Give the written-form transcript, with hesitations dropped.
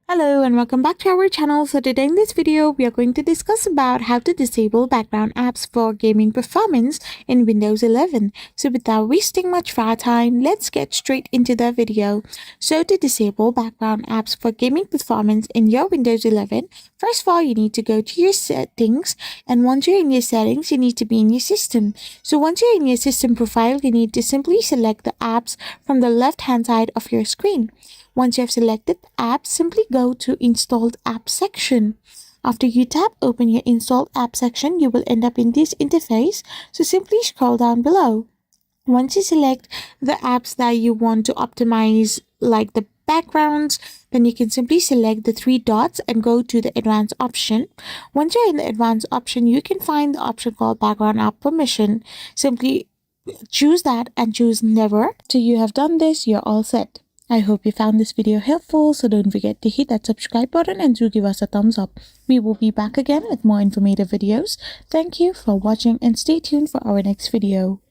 Hello and welcome back to our channel. So today in this video, we are going to discuss about how to disable background apps for gaming performance in Windows 11. So without wasting much of our time, let's get straight into the video. So to disable background apps for gaming performance in your Windows 11, first of all, you need to go to your settings. And once you're in your settings, you need to be in your system. So once you're in your system profile, you need to simply select the apps from the left-hand side of your screen. Once you have selected the app, simply go to Installed App section. After you tap Open your Installed App section, you will end up in this interface. So simply scroll down below. Once you select the apps that you want to optimize, like the backgrounds, then you can simply select the three dots and go to the advanced option. Once you're in the advanced option, you can find the option called background app permission. Simply choose that and choose never. Till you have done this, you're all set. I hope you found this video helpful, so don't forget to hit that subscribe button and do give us a thumbs up. We will be back again with more informative videos. Thank you for watching and stay tuned for our next video.